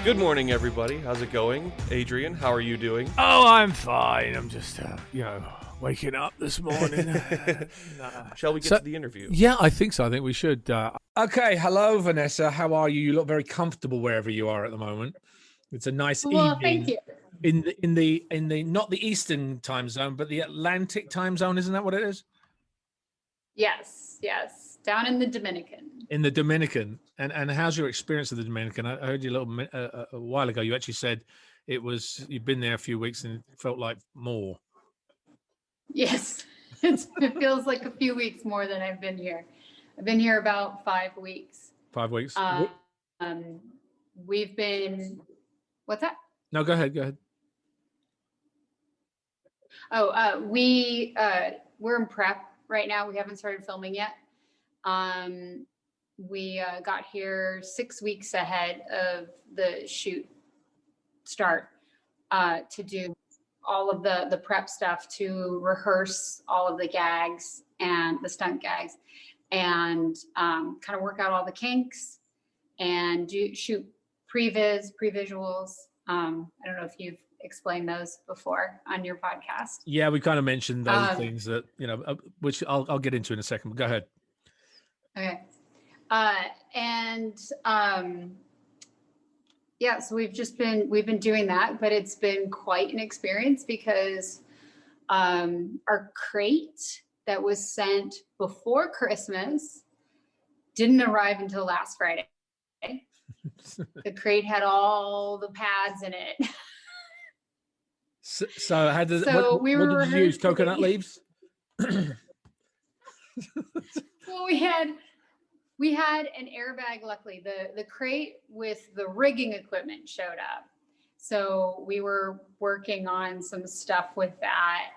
Good morning, everybody. How's it going? Adrian, how are you doing? Oh, I'm fine. I'm just, waking up this morning. Shall we get to the interview? Yeah, I think so. I think we should. Okay, hello, Vanessa. How are you? You look very comfortable wherever you are at the moment. It's a nice Well, thank evening you. in the not the Eastern time zone, but the Atlantic time zone. Isn't that what it is? Yes, yes. Down in the Dominican. In the Dominican. And how's your experience of the Dominican? I heard you a while ago. You actually said you've been there a few weeks and it felt like more. Yes. It feels like a few weeks more than I've been here. I've been here about 5 weeks. 5 weeks. We've been, what's that? No, go ahead. Oh, we're in prep right now. We haven't started filming yet. We got here 6 weeks ahead of the shoot start to do all of the prep stuff, to rehearse all of the gags and the stunt gags, and kind of work out all the kinks and shoot pre-visuals. I don't know if you've explained those before on your podcast. Yeah, we kind of mentioned those things that, which I'll get into in a second, but go ahead. Okay. Yeah, so we've been doing that, but it's been quite an experience because our crate that was sent before Christmas didn't arrive until last Friday. The crate had all the pads in it. So what did you use? Coconut leaves? Well, we had an airbag. Luckily, the crate with the rigging equipment showed up. So we were working on some stuff with that,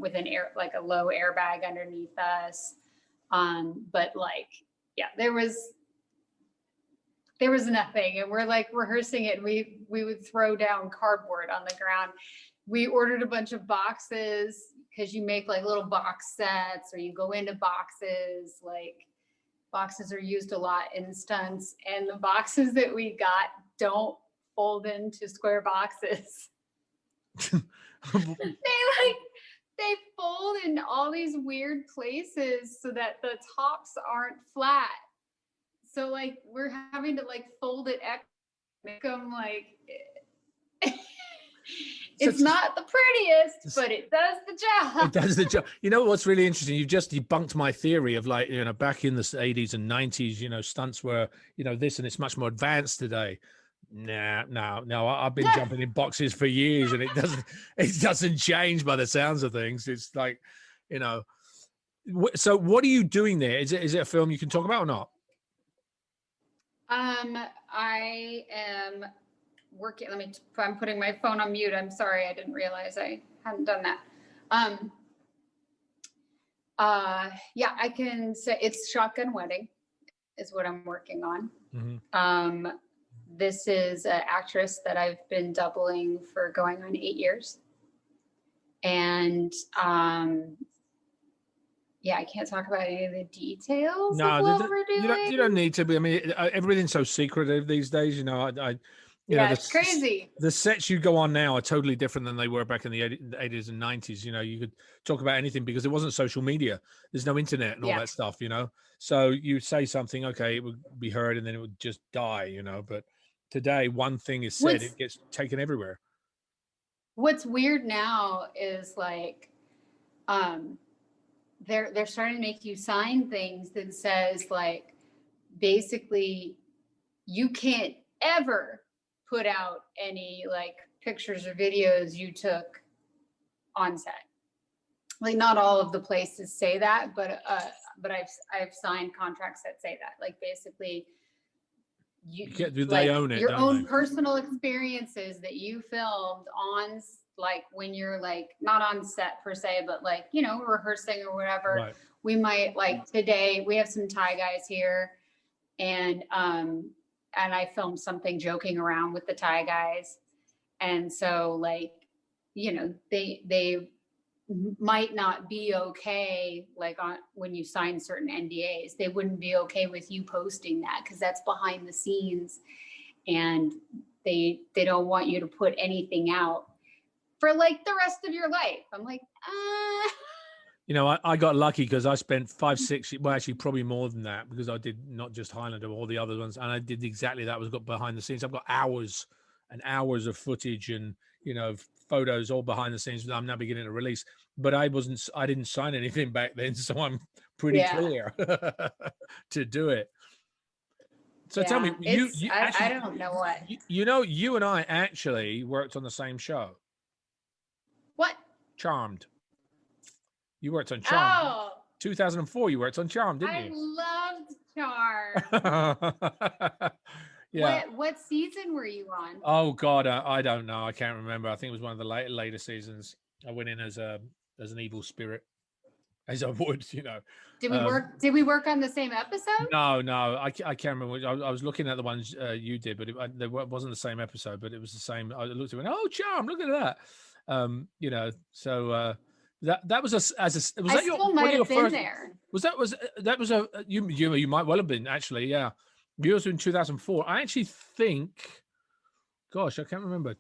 with a low airbag underneath us. But there was nothing, and we're like rehearsing it. And we would throw down cardboard on the ground. We ordered a bunch of boxes because you make like little box sets, or you go into boxes. Like, boxes are used a lot in stunts, and the boxes that we got don't fold into square boxes. They fold in all these weird places so that the tops aren't flat. So like we're having to like fold it, make them like it's not the prettiest, but it does the job. It does the job. You know what's really interesting? You've just debunked my theory of back in the 80s and 90s, stunts were, this, and it's much more advanced today. No. I've been jumping in boxes for years, and it doesn't change by the sounds of things. It's like, So what are you doing there? Is it a film you can talk about or not? I am working. I'm putting my phone on mute. I'm sorry. I didn't realize I hadn't done that. Yeah, I can say it's Shotgun Wedding is what I'm working on. Mm-hmm. This is an actress that I've been doubling for going on 8 years. And, yeah, I can't talk about any of the details of what we're doing. You don't need to be. I mean, everything's so secretive these days. It's crazy. The sets you go on now are totally different than they were back in the 80s and 90s. You could talk about anything because there wasn't social media. There's no internet and all that stuff, So you say something, okay, it would be heard and then it would just die, But today, one thing is said, it gets taken everywhere. What's weird now is like, they're starting to make you sign things that says like, basically, you can't ever put out any like pictures or videos you took on set. Like, not all of the places say that, but I've signed contracts that say that. Like, basically, they own it? Your own personal experiences that you filmed on, like when you're like not on set per se, but like rehearsing or whatever. Right. We might like today we have some Thai guys here, and I filmed something joking around with the Thai guys. And so like, they might not be okay, like when you sign certain NDAs, they wouldn't be okay with you posting that because that's behind the scenes. And they don't want you to put anything out for like the rest of your life. I'm like, You know, I got lucky because I spent 5, 6, well, actually probably more than that, because I did not just Highlander, all the other ones, and I did exactly that. Was got behind the scenes. I've got hours and hours of footage and, you know, photos all behind the scenes that I'm now beginning to release. But I didn't sign anything back then, so I'm pretty clear to do it. So tell me, you actually, I don't know what. You know, you and I actually worked on the same show. What? Charmed. You worked on Charmed. Oh, 2004, you worked on Charmed, didn't you? I loved Charmed. Yeah. What season were you on? Oh God, I don't know. I can't remember. I think it was one of the later seasons. I went in as an evil spirit, as I would, you know. Did we work on the same episode? No, I can't remember. I was looking at the ones you did, but it wasn't the same episode. But it was the same. I looked at it and went, oh, Charmed! Look at that. You know, so. That was was that your one of your first there. You might well have been, actually. Yeah, yours in 2004. I actually think, gosh, I can't remember.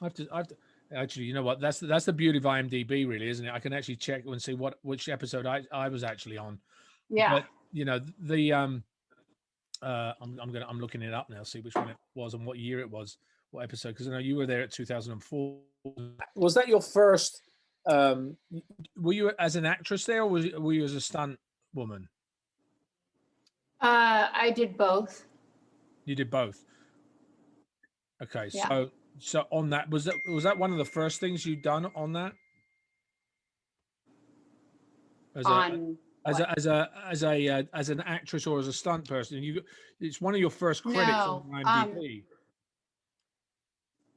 I have to actually, you know what, that's the beauty of IMDb, really, isn't it? I can actually check and see which episode I was actually on. Yeah, but you know, the I'm looking it up now, see which one it was and what year it was, what episode, because I know you were there at 2004. Was that your first? Were you as an actress there, or were you as a stunt woman? I did both. You did both. Okay, yeah. So on that, was that one of the first things you'd done on that? As an actress or as a stunt person, it's one of your first credits on IMDb.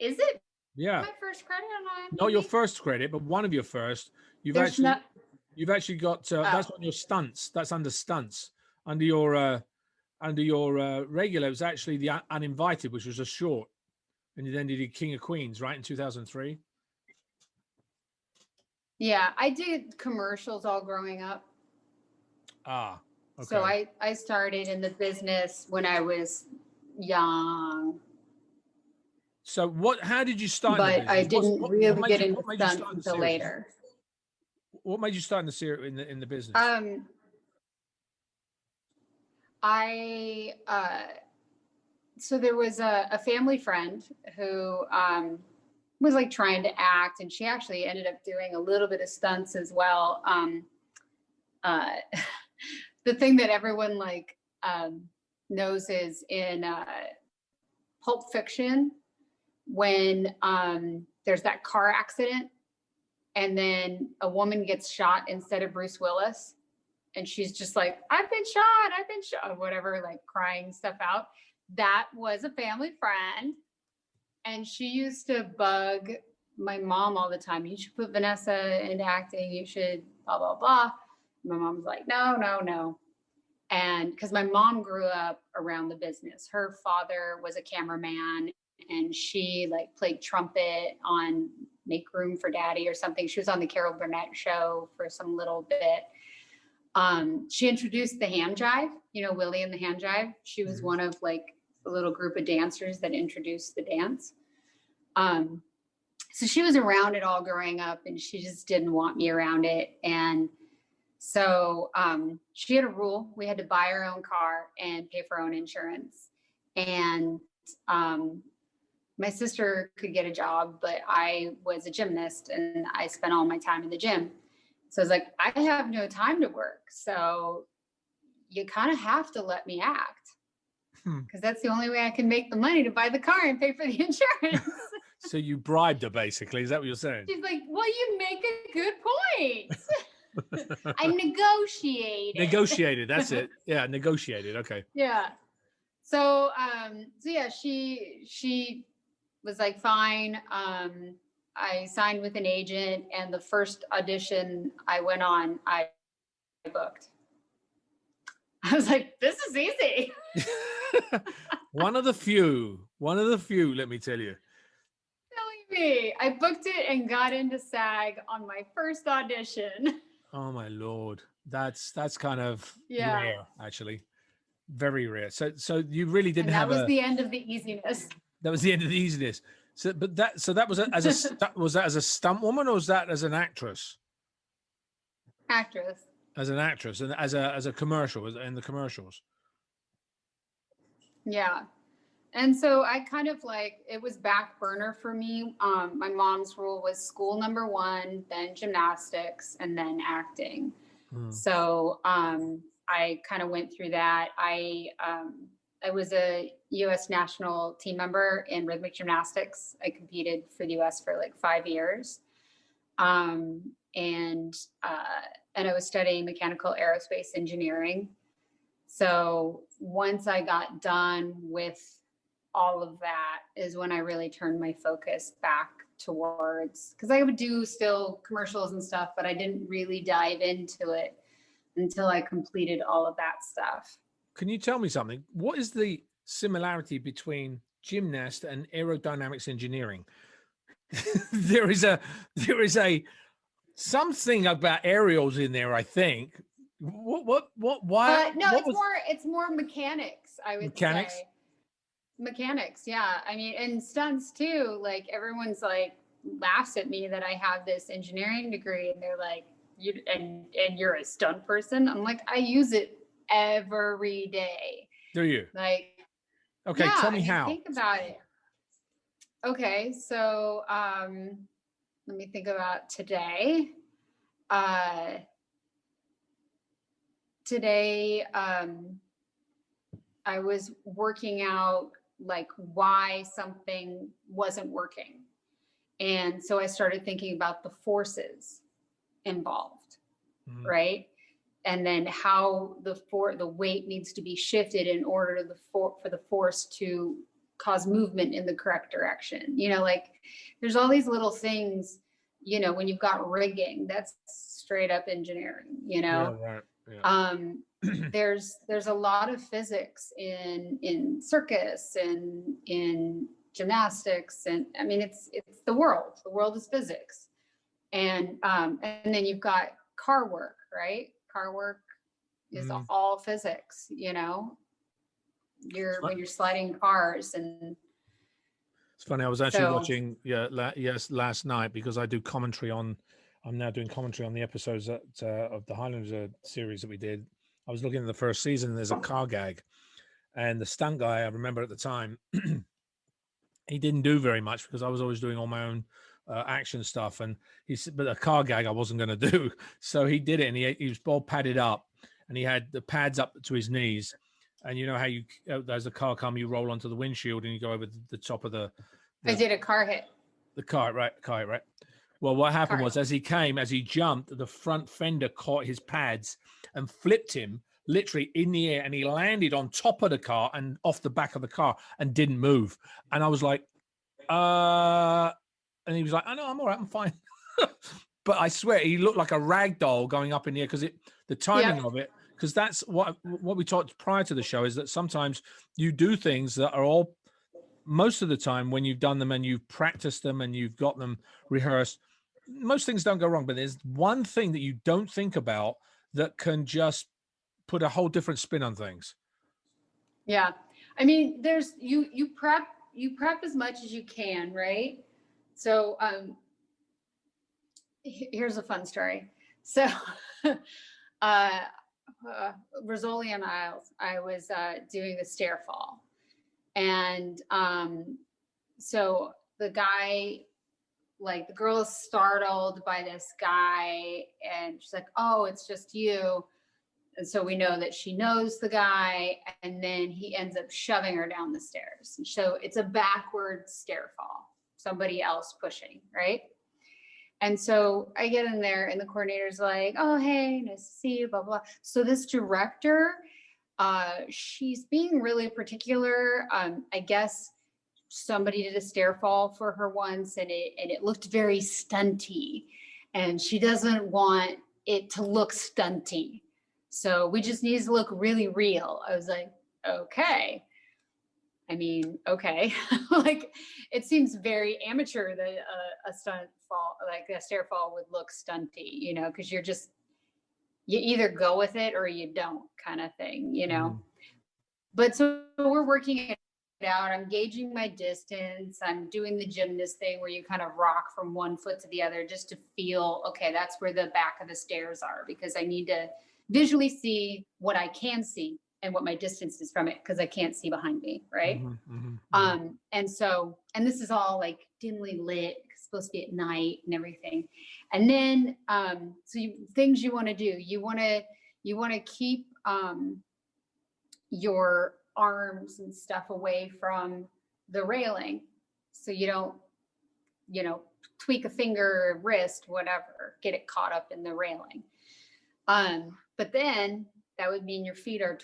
Is it? Yeah. My first credit on IMDb? Not your first credit, but one of your first. You've actually got that's on your stunts. That's under stunts. Under your regular, it was actually the Uninvited, which was a short, and then you did King of Queens, right, in 2003. Yeah, I did commercials all growing up. Ah, okay. So I started in the business when I was young. So how did you start? But I didn't really get into stunts until later. What made you start in the series in the business? So there was a family friend who was like trying to act, and she actually ended up doing a little bit of stunts as well. The thing that everyone knows is in Pulp Fiction, when there's that car accident and then a woman gets shot instead of Bruce Willis, and she's just like, I've been shot, whatever, like crying stuff out. That was a family friend, and she used to bug my mom all the time. You should put Vanessa into acting, you should blah blah blah. My mom's like, no. And because my mom grew up around the business, her father was a cameraman, and she played trumpet on Make Room for Daddy or something. She was on the Carol Burnett show for some little bit. She introduced the hand jive, Willie and the hand jive. She was one of a little group of dancers that introduced the dance. So she was around it all growing up, and she just didn't want me around it. And so she had a rule. We had to buy our own car and pay for our own insurance. And my sister could get a job, but I was a gymnast and I spent all my time in the gym. So I was like, I have no time to work. So you kind of have to let me act, because that's the only way I can make the money to buy the car and pay for the insurance. So you bribed her, basically. Is that what you're saying? She's like, well, you make a good point. I negotiated. That's it. Yeah, negotiated. Okay. Yeah. So yeah, she was like, fine. I signed with an agent, and the first audition I went on, I booked. I was like, this is easy. One of the few, let me tell you. Telling me. I booked it and got into SAG on my first audition. Oh my Lord. That's kind of rare, actually. Very rare. So you really didn't have that was the end of the easiness. That was the end of the easiness. So, but that was was that as a stunt woman, or was that as an actress? Actress. As an actress, and as a commercial, in the commercials. Yeah. And so I kind of like, it was back burner for me. My mom's rule was school number one, then gymnastics, and then acting. So I kind of went through that. I was a U.S. national team member in rhythmic gymnastics. I competed for the U.S. for like 5 years. And I was studying mechanical aerospace engineering. So once I got done with all of that is when I really turned my focus back towards, because I would do still commercials and stuff, but I didn't really dive into it until I completed all of that stuff. Can you tell me something? What is the similarity between gymnast and aerodynamics engineering? there is a something about aerials in there, I think. Why? No, it's more mechanics, I would say. Mechanics, yeah. I mean, and stunts too. Like everyone's like laughs at me that I have this engineering degree, and they're like, and you're a stunt person. I'm like, I use it every day. Do you? Like, okay, yeah, tell me how. Think about it. Okay, so let me think about today. Today, I was working out like why something wasn't working. And so I started thinking about the forces involved, right? And then how the weight needs to be shifted in order for the force to cause movement in the correct direction. You know, like there's all these little things, you know, when you've got rigging, that's straight up engineering, you know? Yeah, right. Yeah. There's a lot of physics in circus and in gymnastics, and I mean it's the world is physics, and then you've got car work, right? Car work is all physics, you know. When you're sliding cars, and it's funny, I was actually watching last night, because I do commentary on, I'm now doing commentary on the episodes of the Highlander series that we did. I was looking at the first season, and there's a car gag, and the stunt guy, I remember at the time, he didn't do very much because I was always doing all my own action stuff. And he said, but a car gag I wasn't going to do. So he did it, and he was all padded up, and he had the pads up to his knees. And you know how you, as the car come, you roll onto the windshield and you go over the top of the I did a car hit. The car, right? Well, what happened was, as he jumped, the front fender caught his pads and flipped him literally in the air, and he landed on top of the car and off the back of the car and didn't move. And I was like, and he was like, "I know, I'm all right, I'm fine." But I swear, he looked like a rag doll going up in the air, because the timing of it, because that's what we talked prior to the show, is that sometimes you do things that are all, most of the time when you've done them and you've practiced them and you've got them rehearsed, most things don't go wrong, but there's one thing that you don't think about that can just put a whole different spin on things. Yeah. I mean, there's, you prep as much as you can, right? So, here's a fun story. So, Rizzoli and I was doing the stair fall. And so the guy, like the girl is startled by this guy, and she's like, "Oh, it's just you." And so we know that she knows the guy, and then he ends up shoving her down the stairs. And so it's a backward stair fall, somebody else pushing, right? And so I get in there, and the coordinator's like, "Oh, hey, nice to see you, blah, blah." So this director, she's being really particular. I guess somebody did a stair fall for her once, and it looked very stunty, and she doesn't want it to look stunty. So we just need to look really real. I was like, okay. I mean, okay. Like, it seems very amateur that a stunt fall, like a stair fall, would look stunty, you know, because you either go with it or you don't, kind of thing, you know. But so we're working at out. I'm gauging my distance. I'm doing the gymnast thing where you kind of rock from one foot to the other just to feel, okay, that's where the back of the stairs are, because I need to visually see what I can see and what my distance is from it, because I can't see behind me, right? And this is all like dimly lit, supposed to be at night and everything. And then things you want to do, you want to keep your arms and stuff away from the railing, so you don't, tweak a finger, wrist, whatever, get it caught up in the railing. But then that would mean your feet are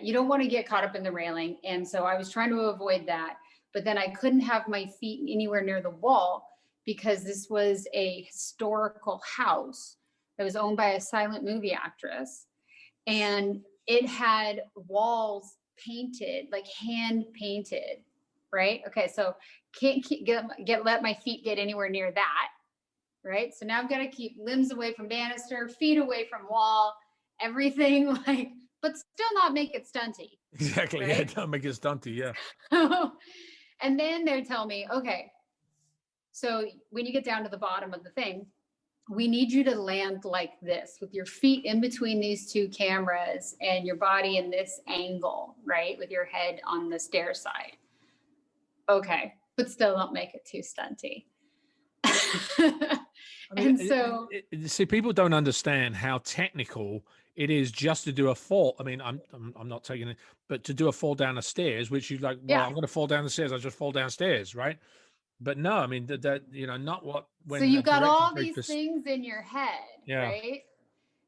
you don't want to get caught up in the railing. And so I was trying to avoid that, but then I couldn't have my feet anywhere near the wall because this was a historical house that was owned by a silent movie actress. And it had walls painted, like hand painted, right? Okay, so can't let my feet get anywhere near that, right? So now I've got to keep limbs away from banister, feet away from wall, everything like, but still not make it stunty. Exactly, right? Yeah, don't make it stunty, yeah. And then they tell me, okay, so when you get down to the bottom of the thing, we need you to land like this with your feet in between these two cameras and your body in this angle, right? With your head on the stair side. Okay, but still don't make it too stunty. See, people don't understand how technical it is just to do a fall. I mean, I'm not taking it, but to do a fall down the stairs, which you like, well, I'm going to fall down the stairs. I just fall downstairs, right? But no, I mean that not what. So you've got all these things in your head, right?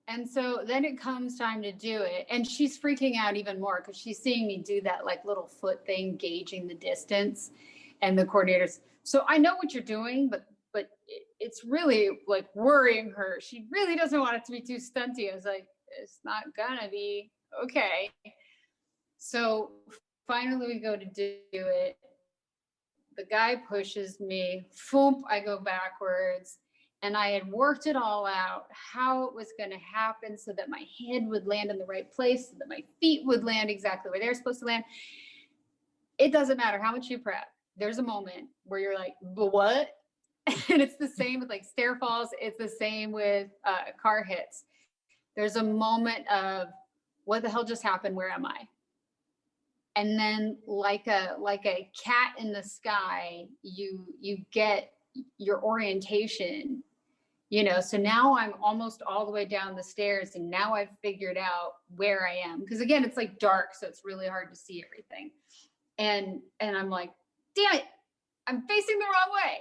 And so then it comes time to do it, and she's freaking out even more because she's seeing me do that like little foot thing, gauging the distance, and the coordinators. So I know what you're doing, but it's really like worrying her. She really doesn't want it to be too stunty. I was like, it's not gonna be okay. So finally we go to do it. The guy pushes me, foomp, I go backwards. And I had worked it all out, how it was going to happen so that my head would land in the right place, so that my feet would land exactly where they're supposed to land. It doesn't matter how much you prep. There's a moment where you're like, but what? And it's the same with like stair falls. It's the same with car hits. There's a moment of, what the hell just happened? Where am I? And then like a cat in the sky, you get your orientation, so now I'm almost all the way down the stairs, and now I've figured out where I am. Because again, it's like dark, so it's really hard to see everything. And I'm like, damn it, I'm facing the wrong way.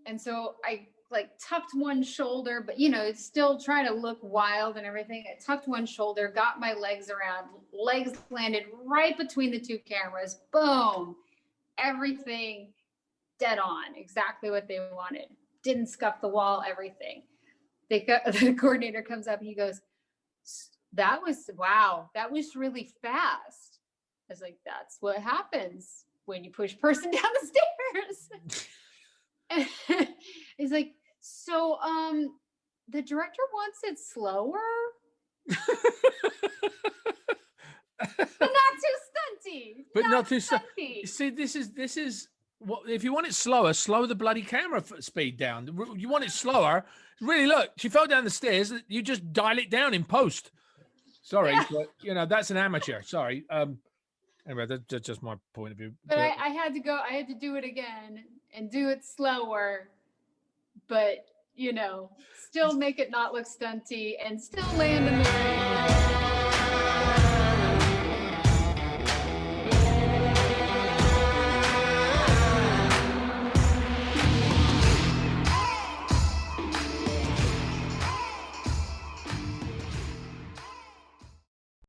And so I like tucked one shoulder, but it's still trying to look wild and everything. I tucked one shoulder, got my legs around, legs landed right between the two cameras. Boom, everything dead on, exactly what they wanted. Didn't scuff the wall, everything. The coordinator comes up and he goes, that was really fast. I was like, that's what happens when you push person down the stairs. He's like, so the director wants it slower, but not too stunty. But not too stunty. See, this is what, if you want it slower, slow the bloody camera speed down. You want it slower. Really, look, she fell down the stairs. You just dial it down in post. Sorry, but that's an amateur. Sorry. Anyway, that's just my point of view. But I had to go. I had to do it again and do it slower, but still make it not look stunty and still land in the ring.